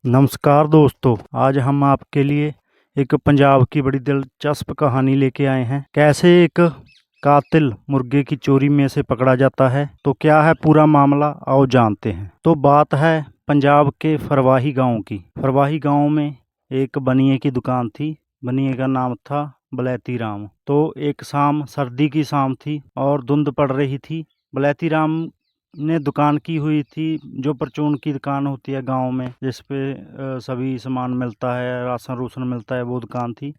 नमस्कार दोस्तों, आज हम आपके लिए एक पंजाब की बड़ी दिलचस्प कहानी लेके आए हैं। कैसे एक कातिल मुर्गे की चोरी में से पकड़ा जाता है। तो क्या है पूरा मामला, आओ जानते हैं। तो बात है पंजाब के फरवाही गांव की। फरवाही गांव में एक बनिए की दुकान थी। बनिए का नाम था बलैती राम। तो एक शाम, सर्दी की शाम थी और धुंध पड़ रही थी। बलैती राम ने दुकान की हुई थी, जो परचून की दुकान होती है गांव में, जिस पे सभी सामान मिलता है, राशन रूसन मिलता है, वो दुकान थी।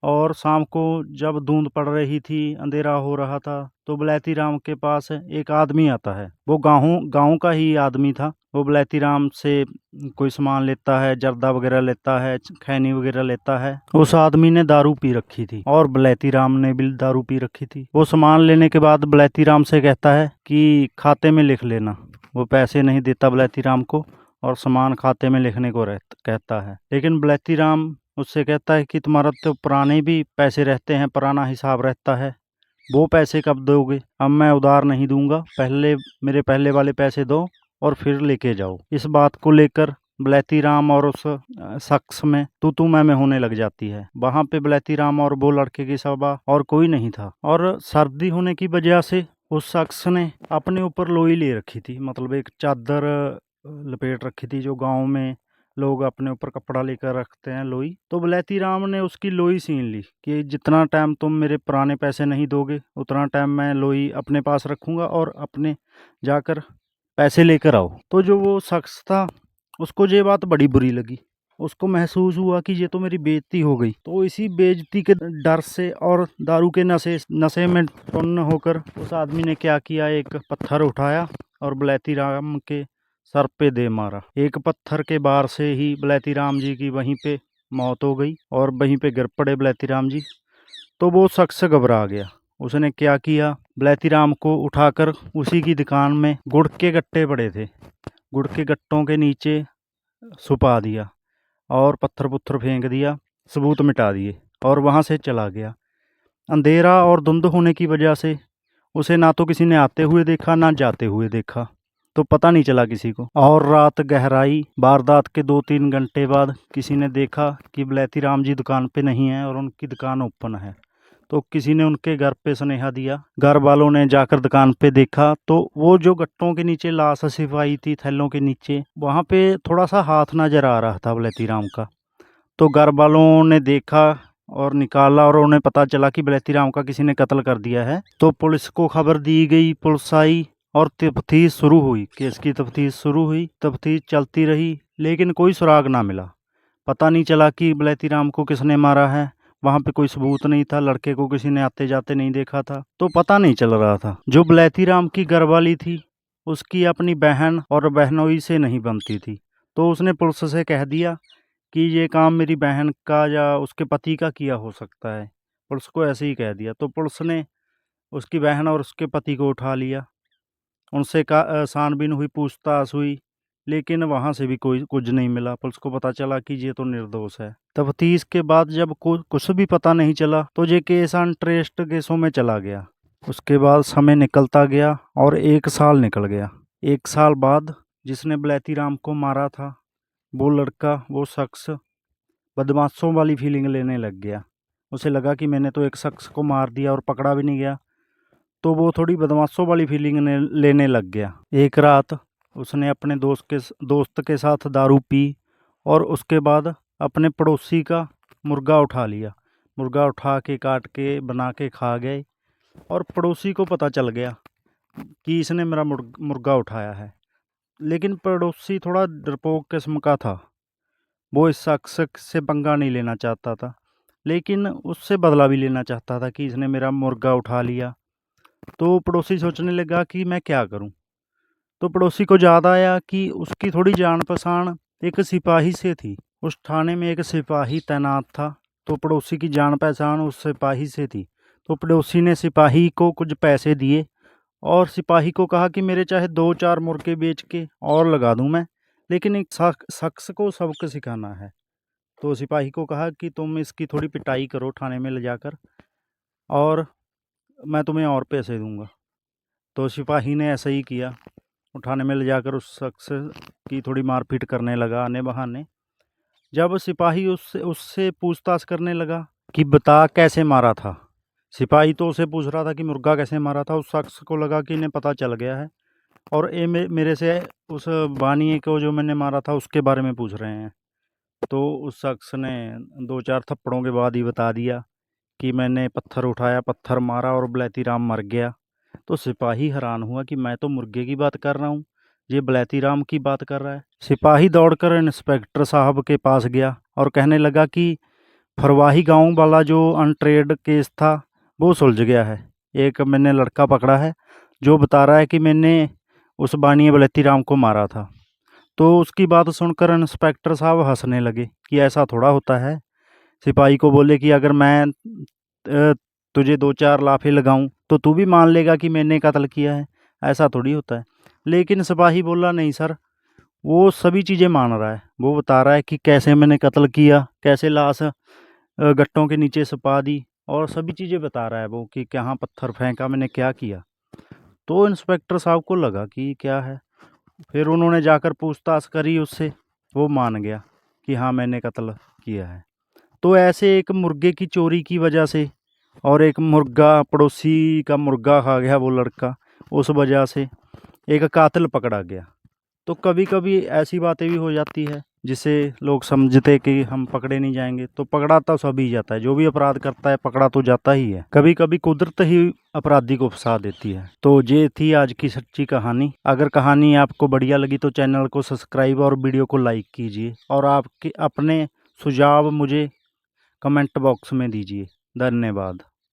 और शाम को जब धुंध पड़ रही थी, अंधेरा हो रहा था, तो बलैती राम के पास एक आदमी आता है। वो गाँव गाँव का ही आदमी था। वो बलैती राम से कोई सामान लेता है, जर्दा वगैरह लेता है, खैनी वगैरह लेता है। उस आदमी ने दारू पी रखी थी और बलैती राम ने भी दारू पी रखी थी। वो सामान लेने के बाद बलैती राम से कहता है कि खाते में लिख लेना। वो पैसे नहीं देता बलैती राम को और सामान खाते में लिखने को कहता है। लेकिन बलैती राम उससे कहता है कि तुम्हारा तो पुराने भी पैसे रहते हैं, पुराना हिसाब रहता है, वो पैसे कब दोगे? अब मैं उधार नहीं दूंगा, पहले मेरे पहले वाले पैसे दो और फिर लेके जाओ। इस बात को लेकर बलैती राम और उस शख्स में तू मैं होने लग जाती है। वहां पे बलैती राम और वो लड़के के सिवा और कोई नहीं था। और सर्दी होने की वजह से उस शख्स ने अपने ऊपर लोई ले रखी थी, मतलब एक चादर लपेट रखी थी, जो गांव में लोग अपने ऊपर कपड़ा लेकर रखते हैं, लोई। तो बलैती राम ने उसकी लोई छीन ली कि जितना टाइम तुम मेरे पुराने पैसे नहीं दोगे, उतना टाइम मैं लोई अपने पास रखूंगा और अपने जाकर पैसे लेकर आओ। तो जो वो शख्स था, उसको ये बात बड़ी बुरी लगी। उसको महसूस हुआ कि ये तो मेरी बेइज्जती हो गई। तो इसी बेइज्जती के डर से और दारू के नशे नशे में टुन्न होकर उस आदमी ने क्या किया, एक पत्थर उठाया और बलैती राम के सर पे दे मारा। एक पत्थर के बार से ही बलैती राम जी की वहीं पे मौत हो गई और वहीं पे गिर पड़े बलैती राम जी। तो वो शख्स घबरा गया। उसने क्या किया, बलैती राम को उठाकर उसी की दुकान में गुड़ के गट्टे पड़े थे, गुड़ के गट्टों के नीचे छुपा दिया और पत्थर पुत्थर फेंक दिया, सबूत मिटा दिए और वहाँ से चला गया। अंधेरा और धुंध होने की वजह से उसे ना तो किसी ने आते हुए देखा, ना जाते हुए देखा, तो पता नहीं चला किसी को। और रात गहराई, वारदात के 2-3 घंटे बाद किसी ने देखा कि बलैती राम जी दुकान पे नहीं है और उनकी दुकान ओपन है। तो किसी ने उनके घर पे सुनेहा दिया। घर वालों ने जाकर दुकान पे देखा तो वो जो गट्टों के नीचे लाश छिपाई थी, थैलों के नीचे, वहाँ पे थोड़ा सा हाथ नजर आ रहा था बलैती राम का। तो घर वालों ने देखा और निकाला और उन्हें पता चला कि बलैती राम का किसी ने कत्ल कर दिया है। तो पुलिस को खबर दी गई, पुलिस आई और तफ्तीश शुरू हुई। केस की तफ्तीश शुरू हुई, तफ्तीश चलती रही, लेकिन कोई सुराग ना मिला। पता नहीं चला कि बलैती राम को किसने मारा है। वहाँ पे कोई सबूत नहीं था, लड़के को किसी ने आते जाते नहीं देखा था, तो पता नहीं चल रहा था। जो बलैती राम की घरवाली थी, उसकी अपनी बहन और बहनोई से नहीं बनती थी। तो उसने पुलिस से कह दिया कि ये काम मेरी बहन का या उसके पति का किया हो सकता है। पुलिस को ऐसे ही कह दिया। तो पुलिस ने उसकी बहन और उसके पति को उठा लिया। उनसे छानबीन हुई, पूछताछ हुई, लेकिन वहाँ से भी कोई कुछ नहीं मिला। पुलिस को पता चला कि ये तो निर्दोष है। तफ्तीश के बाद जब कुछ भी पता नहीं चला, तो ये केस अनट्रेस्ड केसों में चला गया। उसके बाद समय निकलता गया और 1 साल निकल गया। 1 साल बाद जिसने बलैती राम को मारा था, वो लड़का, वो शख्स बदमाशों वाली फीलिंग लेने लग गया। उसे लगा कि मैंने तो एक शख्स को मार दिया और पकड़ा भी नहीं गया, तो वो थोड़ी बदमाशों वाली फीलिंग लेने लग गया। एक रात उसने अपने दोस्त के साथ दारू पी और उसके बाद अपने पड़ोसी का मुर्गा उठा लिया। मुर्गा उठा के काट के बना के खा गए और पड़ोसी को पता चल गया कि इसने मेरा मुर्गा उठाया है। लेकिन पड़ोसी थोड़ा डरपोक किस्म का था। वो इस शख्स से पंगा नहीं लेना चाहता था, लेकिन उससे बदला भी लेना चाहता था कि इसने मेरा मुर्गा उठा लिया। तो पड़ोसी सोचने लगा कि मैं क्या करूं। तो पड़ोसी को याद आया कि उसकी थोड़ी जान पहचान एक सिपाही से थी। उस थाने में एक सिपाही तैनात था। तो पड़ोसी की जान पहचान उस सिपाही से थी। तो पड़ोसी ने सिपाही को कुछ पैसे दिए और सिपाही को कहा कि मेरे चाहे 2-4 मुर्गे बेच के और लगा दूं मैं, लेकिन एक शख्स को सबक सिखाना है। तो सिपाही को कहा कि तुम इसकी थोड़ी पिटाई करो थाने में ले जाकर, और मैं तुम्हें और पैसे दूंगा। तो सिपाही ने ऐसा ही किया। उठाने में ले जाकर उस शख्स की थोड़ी मारपीट करने लगा आने बहाने। जब सिपाही उससे उससे पूछताछ करने लगा कि बता कैसे मारा था, सिपाही तो उसे पूछ रहा था कि मुर्गा कैसे मारा था। उस शख्स को लगा कि इन्हें पता चल गया है और ये मेरे से उस बानिए को जो मैंने मारा था उसके बारे में पूछ रहे हैं। तो उस शख्स ने 2-4 थप्पड़ों के बाद ही बता दिया कि मैंने पत्थर उठाया, पत्थर मारा और बिलायती राम मर गया। तो सिपाही हैरान हुआ कि मैं तो मुर्गे की बात कर रहा हूँ, ये बिलायती राम की बात कर रहा है। सिपाही दौड़कर इंस्पेक्टर साहब के पास गया और कहने लगा कि फरवाही गांव वाला जो अनट्रेड केस था वो सुलझ गया है। एक मैंने लड़का पकड़ा है जो बता रहा है कि मैंने उस बानिए बिलायती राम को मारा था। तो उसकी बात सुनकर इंस्पेक्टर साहब हंसने लगे कि ऐसा थोड़ा होता है। सिपाही को बोले कि अगर मैं तुझे 2-4 लाफे लगाऊं तो तू भी मान लेगा कि मैंने कत्ल किया है, ऐसा थोड़ी होता है। लेकिन सिपाही बोला नहीं सर, वो सभी चीज़ें मान रहा है। वो बता रहा है कि कैसे मैंने कत्ल किया, कैसे लाश गट्टों के नीचे छुपा दी और सभी चीज़ें बता रहा है वो कि कहाँ पत्थर फेंका, मैंने क्या किया। तो इंस्पेक्टर साहब को लगा कि क्या है। फिर उन्होंने जाकर पूछताछ करी उससे, वो मान गया कि हाँ मैंने कत्ल किया है। तो ऐसे एक मुर्गे की चोरी की वजह से और एक मुर्गा पड़ोसी का मुर्गा खा गया वो लड़का, उस वजह से एक कातिल पकड़ा गया। तो कभी कभी ऐसी बातें भी हो जाती है जिसे लोग समझते कि हम पकड़े नहीं जाएंगे, तो पकड़ा तो सभी जाता है। जो भी अपराध करता है पकड़ा तो जाता ही है। कभी कभी कुदरत ही अपराधी को फंसा देती है। तो ये थी आज की सच्ची कहानी। अगर कहानी आपको बढ़िया लगी तो चैनल को सब्सक्राइब और वीडियो को लाइक कीजिए और आपके अपने सुझाव मुझे कमेंट बॉक्स में दीजिए। धन्यवाद।